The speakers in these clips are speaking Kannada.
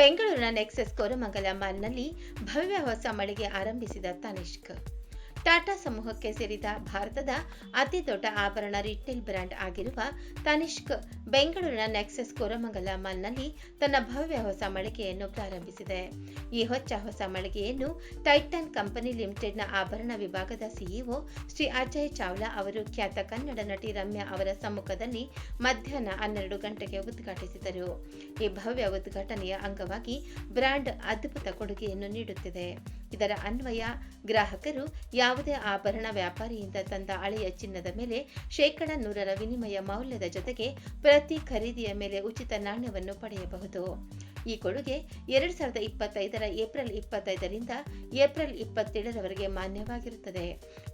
ಬೆಂಗಳೂರಿನ ನೆಕ್ಸಸ್ ಕೋರಮಂಗಲ ಮಾಲ್ನಲ್ಲಿ ಭವ್ಯ ಹೊಸ ಮಳಿಗೆ ಆರಂಭಿಸಿದ ತನಿಷ್ಕ್. ಟಾಟಾ ಸಮೂಹಕ್ಕೆ ಸೇರಿದ ಭಾರತದ ಅತಿದೊಡ್ಡ ಆಭರಣ ರಿಟೇಲ್ ಬ್ರ್ಯಾಂಡ್ ಆಗಿರುವ ತನಿಷ್ಕ್ ಬೆಂಗಳೂರಿನ ನೆಕ್ಸಸ್ ಕೋರಮಂಗಲ ಮಾಲ್ನಲ್ಲಿ ತನ್ನ ಭವ್ಯ ಹೊಸ ಮಳಿಗೆಯನ್ನು ಪ್ರಾರಂಭಿಸಿದೆ. ಈ ಹೊಸ ಮಳಿಗೆಯನ್ನು ಟೈಟಾನ್ ಕಂಪನಿ ಲಿಮಿಟೆಡ್ನ ಆಭರಣ ವಿಭಾಗದ ಸಿಇಒ ಶ್ರೀ ಅಜಯ್ ಚಾವ್ಲಾ ಅವರು ಖ್ಯಾತ ಕನ್ನಡ ನಟಿ ರಮ್ಯಾ ಅವರ ಸಮ್ಮುಖದಲ್ಲಿ ಮಧ್ಯಾಹ್ನ 12 ಗಂಟೆಗೆ ಉದ್ಘಾಟಿಸಿದರು. ಈ ಭವ್ಯ ಉದ್ಘಾಟನೆಯ ಅಂಗವಾಗಿ ಬ್ರ್ಯಾಂಡ್ ಅದ್ಭುತ ಕೊಡುಗೆಯನ್ನು ನೀಡುತ್ತಿದೆ. ಇದರ ಅನ್ವಯ ಗ್ರಾಹಕರು ಯಾವುದೇ ಆಭರಣ ವ್ಯಾಪಾರಿಯಿಂದ ತಂದ ಹಳೆಯ ಚಿನ್ನದ ಮೇಲೆ 100% ವಿನಿಮಯ ಮೌಲ್ಯದ ಜೊತೆಗೆ ಪ್ರತಿ ಖರೀದಿಯ ಮೇಲೆ ಉಚಿತ ನಾಣ್ಯವನ್ನು ಪಡೆಯಬಹುದು. ಈ ಕೊಡುಗೆ 2025ರ ಏಪ್ರಿಲ್ 25ರಿಂದ ಏಪ್ರಿಲ್ 27ರವರೆಗೆ ಮಾನ್ಯವಾಗಿರುತ್ತದೆ.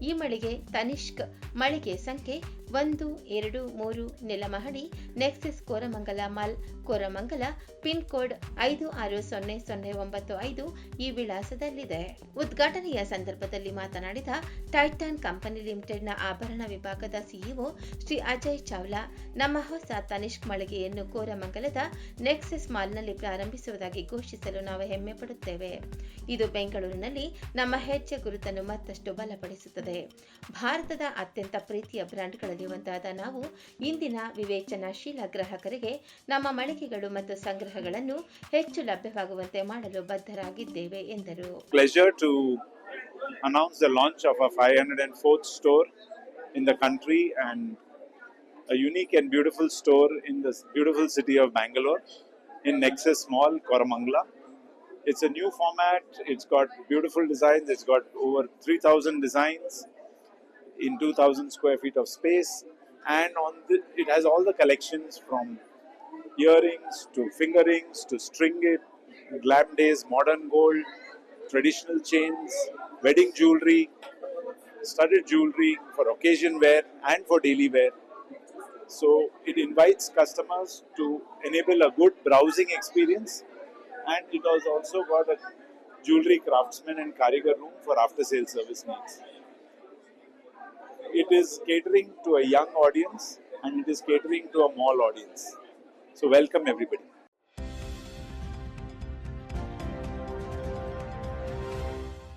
ಈ ಮಳಿಗೆ ತನಿಷ್ಕ್ ಮಳಿಗೆ ಸಂಖ್ಯೆ 1, 2, 3 ನೆಲಮಹಡಿ Nexus Koramangala mall, Koramangala, pin code 560095 ಈ ವಿಳಾಸದಲ್ಲಿದೆ. ಉದ್ಘಾಟನೆಯ ಸಂದರ್ಭದಲ್ಲಿ ಮಾತನಾಡಿದ ಟೈಟಾನ್ ಕಂಪನಿ ಲಿಮಿಟೆಡ್ನ ಆಭರಣ ವಿಭಾಗದ ಸಿಇಒ ಶ್ರೀ ಅಜಯ್ ಚಾವ್ಲಾ, ನಮ್ಮ ಹೊಸ ತನಿಷ್ಕ್ ಮಳಿಗೆಯನ್ನು ಕೋರಮಂಗಲದ ನೆಕ್ಸಸ್ ಮಾಲ್ನಲ್ಲಿ ಪ್ರಾರಂಭಿಸುವುದಾಗಿ ಘೋಷಿಸಲು ನಾವು ಹೆಮ್ಮೆ ಪಡುತ್ತೇವೆ. ಇದು ಬೆಂಗಳೂರಿನಲ್ಲಿ ನಮ್ಮ ಹೆಜ್ಜೆ ಗುರುತನ್ನು ಮತ್ತಷ್ಟು ಬಲಪಡಿಸುತ್ತದೆ. ಭಾರತದ ಅತ್ಯಂತ ಪ್ರೀತಿಯ ಬ್ರ್ಯಾಂಡ್ಗಳಲ್ಲಿ ಒಂದಾದ ನಾವು ಇಂದಿನ ವಿವೇಚನಾಶೀಲ ಗ್ರಾಹಕರಿಗೆ ನಮ್ಮ ಮಳಿಗೆಗಳು ಮತ್ತು ಸಂಗ್ರಹಗಳನ್ನು ಹೆಚ್ಚು ಲಭ್ಯವಾಗುವಂತೆ ಮಾಡಲು ಬದ್ಧರಾಗಿದ್ದೇವೆ ಎಂದರು. Pleasure to announce the launch of a 504th store in the country and a unique and beautiful store in the beautiful city of Bangalore in Nexus Mall, Koramangala. It's a new format. It's got beautiful designs. It's got over 3,000 designs in 2,000 square feet of space, and it has all the collections from earrings to finger rings to string it, glam days, modern gold, traditional chains, wedding jewelry, studded jewelry for occasion wear and for daily wear. So it invites customers to enable a good browsing experience, and it has also got a jewelry craftsman and karigar room for after sale service needs. It is catering to a young audience and it is catering to a mall audience. So welcome everybody.